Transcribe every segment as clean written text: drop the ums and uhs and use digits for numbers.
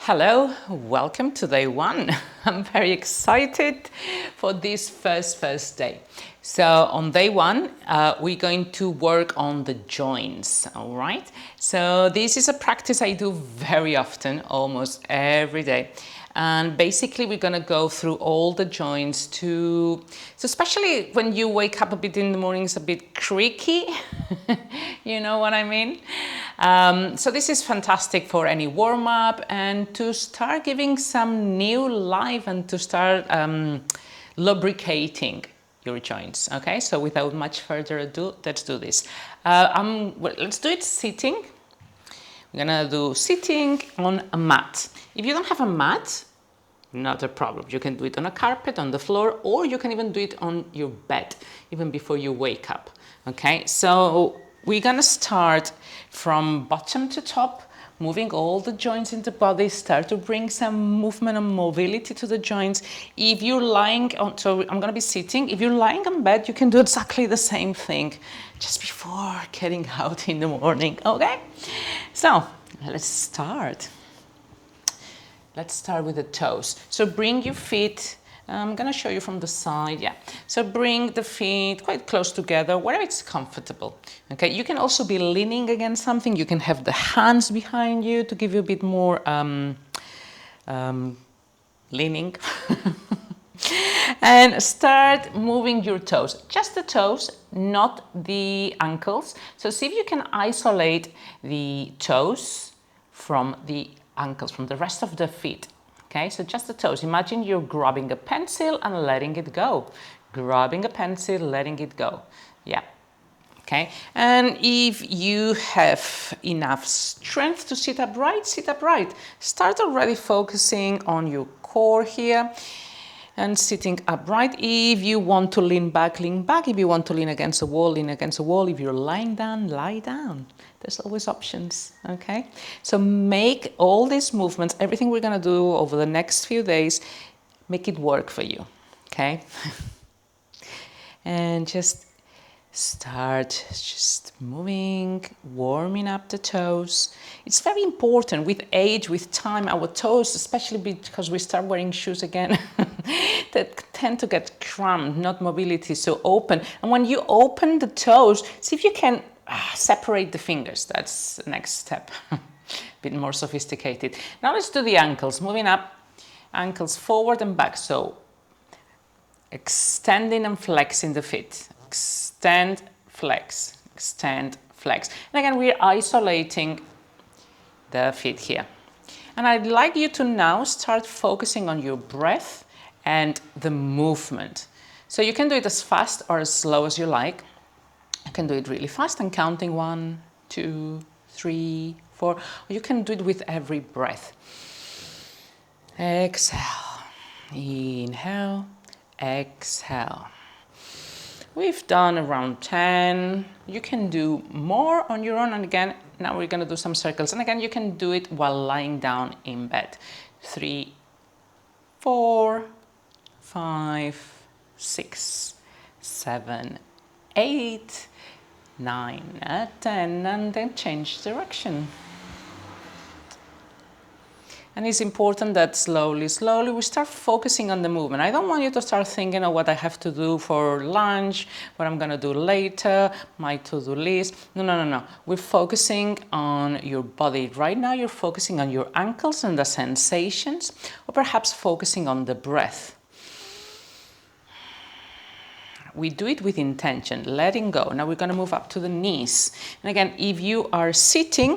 Hello, welcome to day one. I'm very excited for this first day. So on day one, we're going to work on the joints, all right? So this is a practice I do very often, almost every day. And basically we're gonna go through all the joints so especially when you wake up a bit in the morning, it's a bit creaky, you know what I mean? So this is fantastic for any warm-up and to start giving some new life and to start lubricating your joints, okay? So without much further ado, let's do this. Let's do it sitting. We're gonna do sitting on a mat. If you don't have a mat, not a problem. You can do it on a carpet, on the floor, or you can even do it on your bed, even before you wake up, okay? So we're gonna start from bottom to top, moving all the joints in the body, start to bring some movement and mobility to the joints. If you're lying on, so I'm gonna be sitting, if you're lying on bed, you can do exactly the same thing just before getting out in the morning, okay? So let's start. Let's start with the toes. So bring your feet, I'm gonna show you from the side, yeah. So bring the feet quite close together, wherever it's comfortable. Okay, you can also be leaning against something. You can have the hands behind you to give you a bit more leaning. And start moving your toes, just the toes, not the ankles. So see if you can isolate the toes from the ankles, from the rest of the feet. Okay, so just the toes. Imagine you're grabbing a pencil and letting it go. Grabbing a pencil, letting it go. Yeah. Okay, and if you have enough strength to sit upright, sit upright. Start already focusing on your core here and sitting upright. If you want to lean back, lean back. If you want to lean against a wall, lean against a wall. If you're lying down, lie down. There's always options, okay? So make all these movements, everything we're gonna do over the next few days, make it work for you, okay? And just start just moving, warming up the toes. It's very important with age, with time, our toes, especially because we start wearing shoes again, that tend to get cramped, not mobility, so open. And when you open the toes, see if you can separate the fingers. That's the next step. A bit more sophisticated. Now let's do the ankles. Moving up, ankles forward and back. So extending and flexing the feet. Extend, flex, extend, flex. And again, we're isolating the feet here. And I'd like you to now start focusing on your breath and the movement. So you can do it as fast or as slow as you like. You can do it really fast and counting 1, 2, 3, 4. Or you can do it with every breath. Exhale. Inhale. Exhale. We've done around 10. You can do more on your own. And again, now we're going to do some circles. And again, you can do it while lying down in bed. 3, 4, 5, 6, 7, 8, 9, 10, and then change direction. And it's important that slowly we start focusing on the movement. I don't want you to start thinking of what I have to do for lunch, what I'm gonna do later, my to-do list. No. We're focusing on your body. Right now you're focusing on your ankles and the sensations, or perhaps focusing on the breath. We do it with intention, letting go. Now we're gonna move up to the knees. And again, if you are sitting,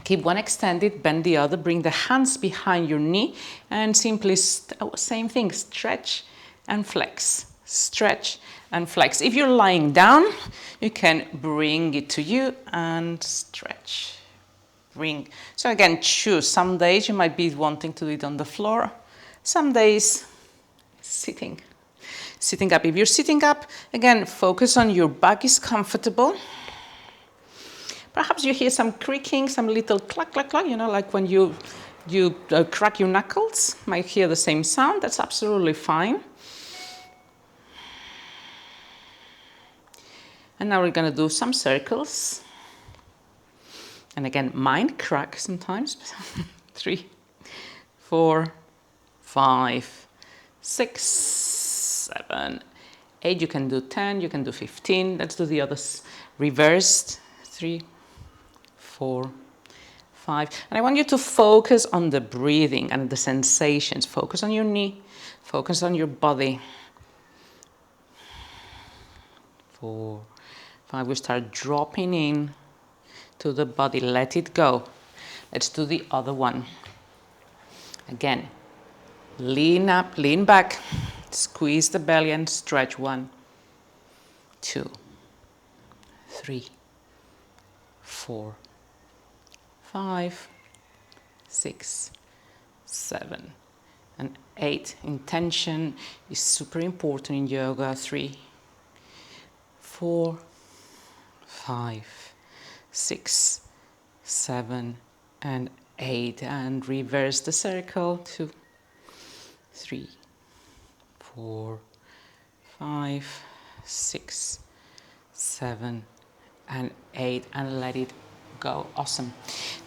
keep one extended, bend the other, bring the hands behind your knee, and simply, same thing, stretch and flex. Stretch and flex. If you're lying down, you can bring it to you and stretch. So again, choose. Some days you might be wanting to do it on the floor. Some days, sitting. Sitting up. If you're sitting up, again, focus on your back is comfortable. Perhaps you hear some creaking, some little clack, clack, clack, you know, like when you crack your knuckles. Might hear the same sound. That's absolutely fine. And now we're going to do some circles. And again, mine crack sometimes. 3, 4, 5, 6, 7, 8. You can do 10, you can do 15. Let's do the others reversed. 3, 4, 5. And I want you to focus on the breathing and the sensations. Focus on your knee, focus on your body. 4, 5. We start dropping in to the body. Let it go. Let's do the other one. Again, lean up, lean back, squeeze the belly and stretch. 1, 2, 3, 4, 5, 6, 7, and 8. Intention is super important in yoga. 3, 4, 5, 6, 7, and 8. And reverse the circle. 2, 3, 4, 5, 6, 7, and 8. And let it go. Awesome.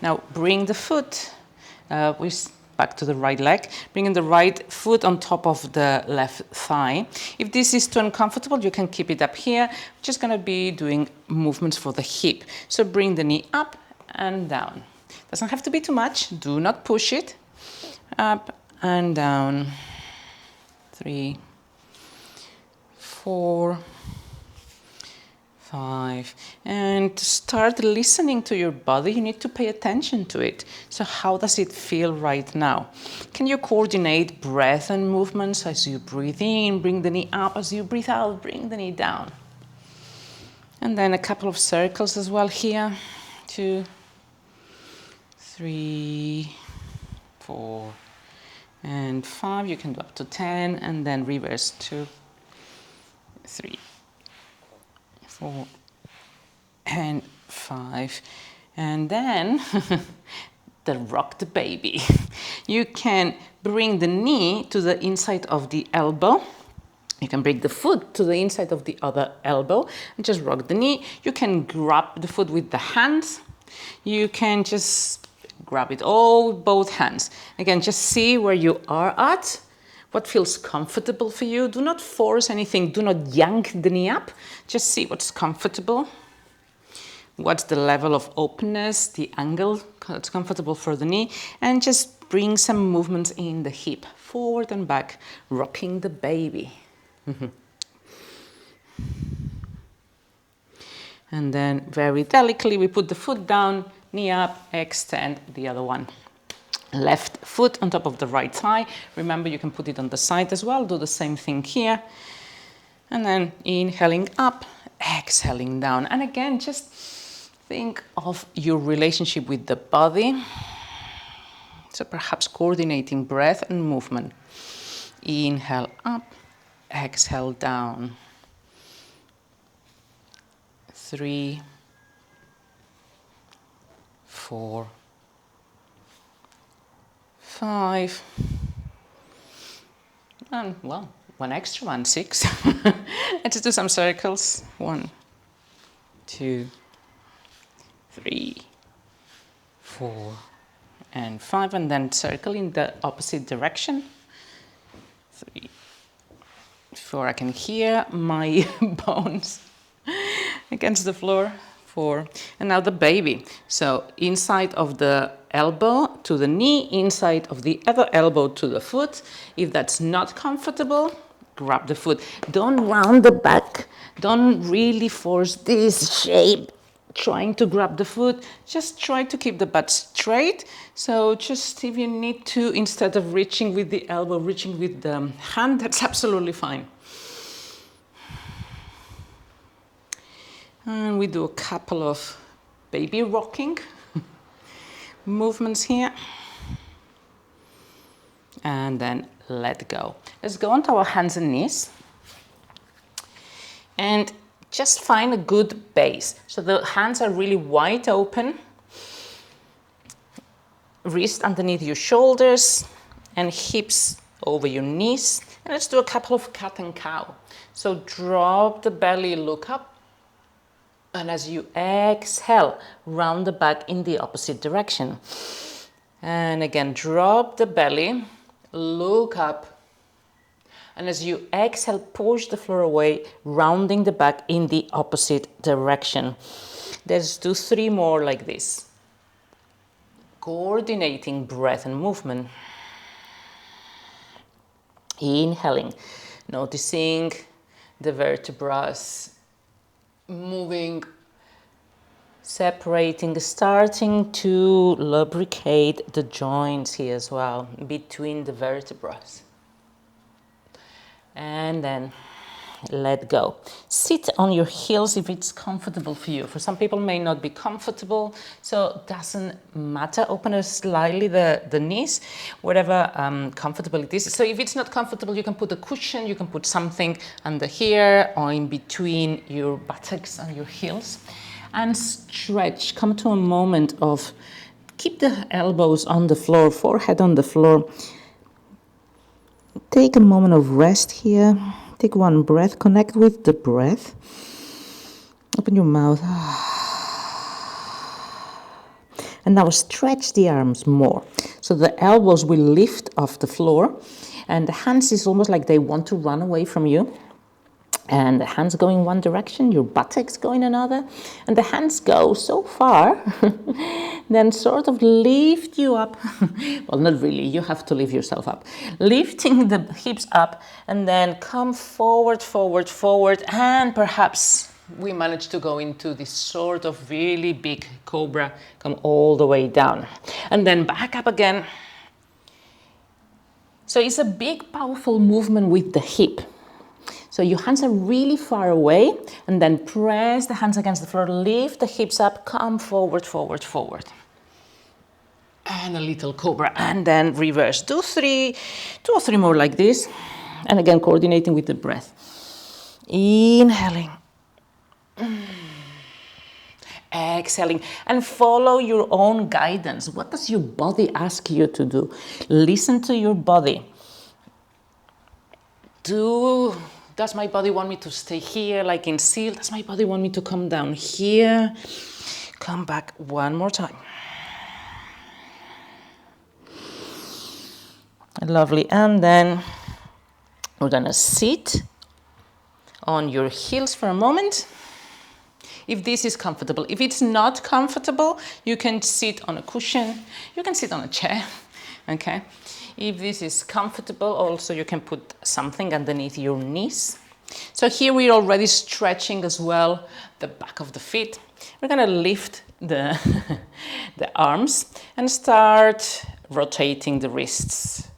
Now bring the foot back to the right leg, bringing the right foot on top of the left thigh. If this is too uncomfortable, you can keep it up here. We're just going to be doing movements for the hip. So bring the knee up and down. Doesn't have to be too much. Do not push it. Up and down. 3, 4, 5. And to start listening to your body, you need to pay attention to it. So how does it feel right now? Can you coordinate breath and movements as you breathe in, bring the knee up, as you breathe out, bring the knee down. And then a couple of circles as well here. 2, 3, 4, and 5. You can do up to 10, and then reverse. 2, 3, 4, and 5. And then rock the baby. You can bring the knee to the inside of the elbow. You can bring the foot to the inside of the other elbow and just rock the knee. You can grab the foot with the hands. You can just grab it all with both hands. Again, just see where you are at. What feels comfortable for you. Do not force anything. Do not yank the knee up. Just see what's comfortable. What's the level of openness, the angle that's comfortable for the knee. And just bring some movements in the hip. Forward and back. Rocking the baby. And then very delicately we put the foot down, knee up, extend the other one. Left foot on top of the right thigh. Remember, you can put it on the side as well. Do the same thing here. And then inhaling up, exhaling down. And again, just think of your relationship with the body. So perhaps coordinating breath and movement. Inhale up, exhale down. 3, 4, 5, and well, one extra one, 6. Let's do some circles. 1, 2, 3, 4, and 5, and then circle in the opposite direction. 3, 4. I can hear my bones against the floor. 4. And now the baby. So inside of the elbow to the knee, inside of the other elbow to the foot. If that's not comfortable, grab the foot. Don't round the back. Don't really force this shape, trying to grab the foot. Just try to keep the butt straight. So just if you need to, instead of reaching with the elbow, reaching with the hand, that's absolutely fine. And we do a couple of baby rocking movements here. And then let go. Let's go onto our hands and knees. And just find a good base. So the hands are really wide open. Wrist underneath your shoulders and hips over your knees. And let's do a couple of cat and cow. So drop the belly, look up. And as you exhale, round the back in the opposite direction. And again, drop the belly, look up. And as you exhale, push the floor away, rounding the back in the opposite direction. Let's do 3 more like this. Coordinating breath and movement. Inhaling, noticing the vertebrae moving, separating, starting to lubricate the joints here as well, between the vertebrae. And then let go. Sit on your heels if it's comfortable for you. For some people may not be comfortable, so it doesn't matter. Open slightly the knees, whatever comfortable it is. So if it's not comfortable, you can put a cushion, you can put something under here or in between your buttocks and your heels. And stretch, come to a moment of, keep the elbows on the floor, forehead on the floor. Take a moment of rest here. Take one breath, connect with the breath. Open your mouth. And now stretch the arms more. So the elbows will lift off the floor. And the hands is almost like they want to run away from you. And the hands go in one direction, your buttocks go in another. And the hands go so far, then sort of lift you up. Well, not really, you have to lift yourself up. Lifting the hips up and then come forward, forward, forward. And perhaps we manage to go into this sort of really big cobra, come all the way down. And then back up again. So it's a big, powerful movement with the hip. So your hands are really far away, and then press the hands against the floor, lift the hips up, come forward, forward, forward. And a little cobra, and then reverse. Do 2 or 3 more like this. And again, coordinating with the breath. Inhaling. Exhaling. And follow your own guidance. What does your body ask you to do? Listen to your body. Does my body want me to stay here like in seal? Does my body want me to come down here? Come back one more time. Lovely. And then we're gonna sit on your heels for a moment. If this is comfortable. If it's not comfortable, you can sit on a cushion. You can sit on a chair, okay? If this is comfortable, also you can put something underneath your knees. So here we're already stretching as well the back of the feet. We're gonna lift the arms and start rotating the wrists.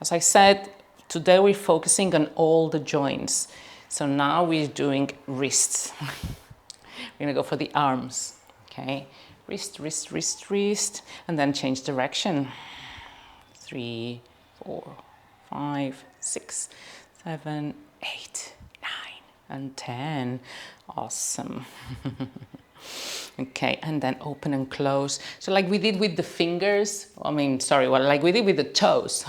As I said, today we're focusing on all the joints. So now we're doing wrists. We're gonna go for the arms, okay? Wrist, wrist, wrist, wrist, and then change direction. 3, 4, 5, 6, 7, 8, 9, and 10. Awesome. Okay, and then open and close. So like we did with the fingers, like we did with the toes,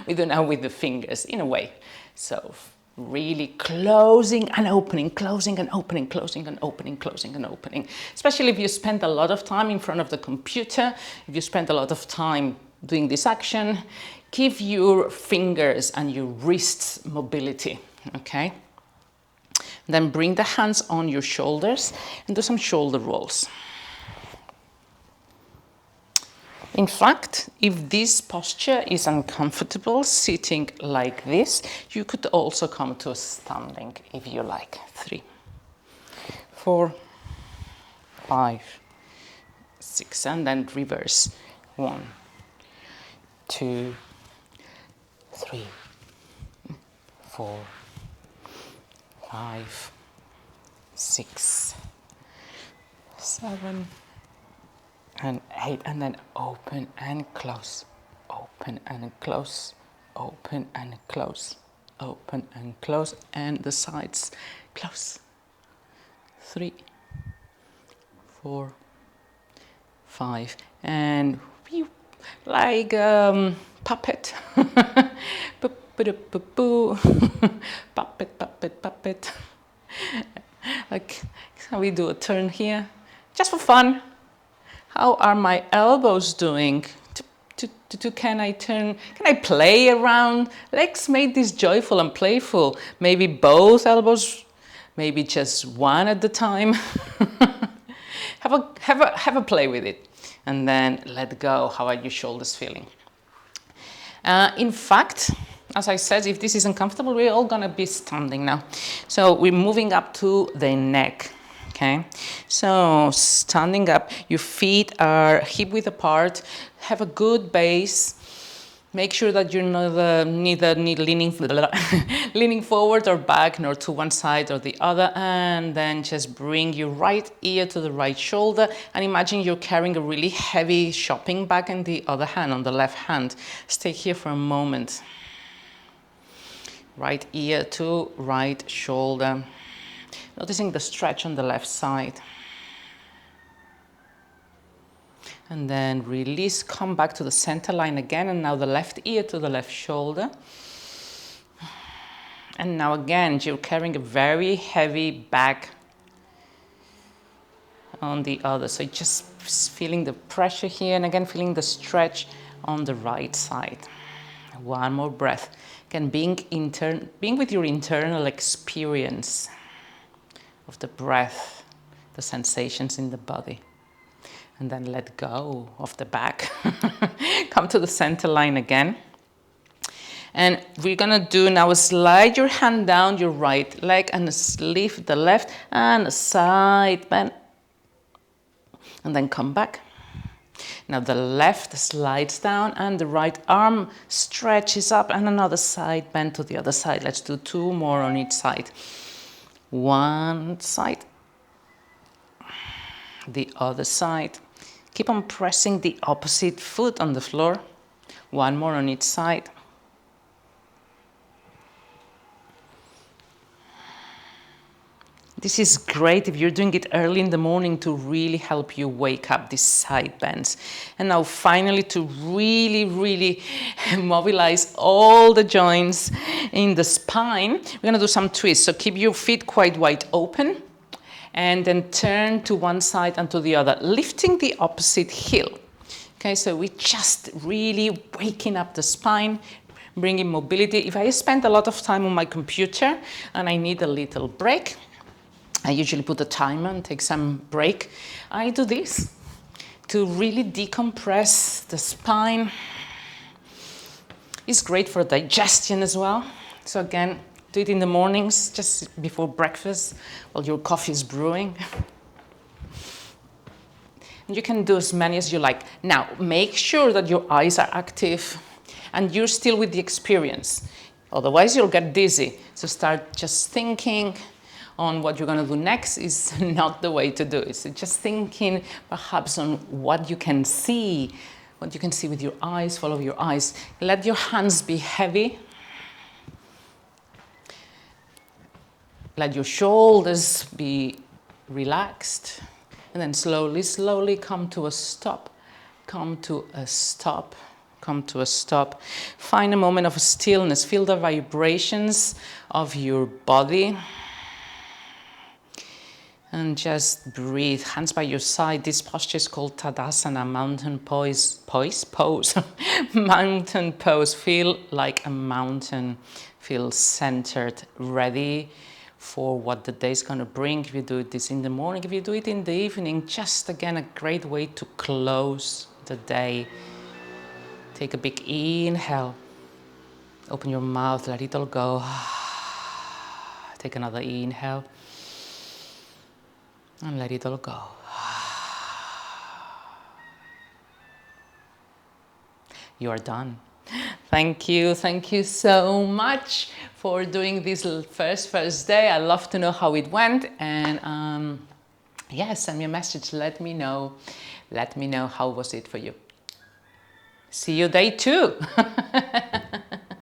we do now with the fingers, in a way. So really closing and opening, closing and opening, closing and opening, closing and opening. Especially if you spend a lot of time in front of the computer, if you spend a lot of time doing this action, give your fingers and your wrists mobility, okay? Then bring the hands on your shoulders and do some shoulder rolls. In fact, if this posture is uncomfortable, sitting like this, you could also come to a standing if you like. 3, 4, 5, 6, and then reverse. 1, 2, 3, 4, 5, 6, 7, and 8, and then open and close, open and close, open and close, open and close, and the sides close. 3, 4, 5, and like puppet. Puppet, puppet, puppet. Like how we do a turn here, just for fun. How are my elbows doing? Can I play around? Let's make this joyful and playful. Maybe both elbows, maybe just one at the time. have a play with it, and then let go. How are your shoulders feeling? In fact, as I said, if this is uncomfortable, we're all gonna be standing now. So we're moving up to the neck. Okay, so standing up, your feet are hip width apart, have a good base. Make sure that you're not neither leaning forward or back, nor to one side or the other. And then just bring your right ear to the right shoulder. And imagine you're carrying a really heavy shopping bag in the other hand, on the left hand. Stay here for a moment. Right ear to right shoulder. Noticing the stretch on the left side. And then release, come back to the center line again, and now the left ear to the left shoulder. And now again, you're carrying a very heavy bag on the other. So just feeling the pressure here, and again feeling the stretch on the right side. One more breath. Again, being with your internal experience of the breath, the sensations in the body. And then let go of the back. Come to the center line again. And we're gonna do now, slide your hand down your right leg and lift the left and side bend. And then come back. Now the left slides down and the right arm stretches up, and another side bend to the other side. Let's do 2 more on each side. One side, the other side. Keep on pressing the opposite foot on the floor. 1 more on each side. This is great if you're doing it early in the morning to really help you wake up these side bends. And now finally, to really mobilize all the joints in the spine, we're gonna do some twists. So keep your feet quite wide open and then turn to one side and to the other, lifting the opposite heel. Okay, so we're just really waking up the spine, bringing mobility. If I spend a lot of time on my computer and I need a little break, I usually put a timer and take some break. I do this to really decompress the spine. It's great for digestion as well. So again, do it in the mornings, just before breakfast, while your coffee is brewing. And you can do as many as you like. Now, make sure that your eyes are active and you're still with the experience. Otherwise, you'll get dizzy. So start just thinking on what you're going to do next is not the way to do it. So just thinking perhaps on what you can see with your eyes, follow your eyes. Let your hands be heavy. Let your shoulders be relaxed. And then slowly come to a stop. Come to a stop. Come to a stop. Find a moment of stillness. Feel the vibrations of your body. And just breathe, hands by your side. This posture is called Tadasana, mountain pose. Mountain pose. Feel like a mountain. Feel centered, ready for what the day is going to bring. If you do this in the morning, if you do it in the evening, just again, a great way to close the day. Take a big inhale. Open your mouth, let it all go. Take another inhale. And let it all go. You are done. Thank you so much for doing this first day. I'd love to know how it went, and yeah, send me a message. Let me know how was it for you. See you day 2.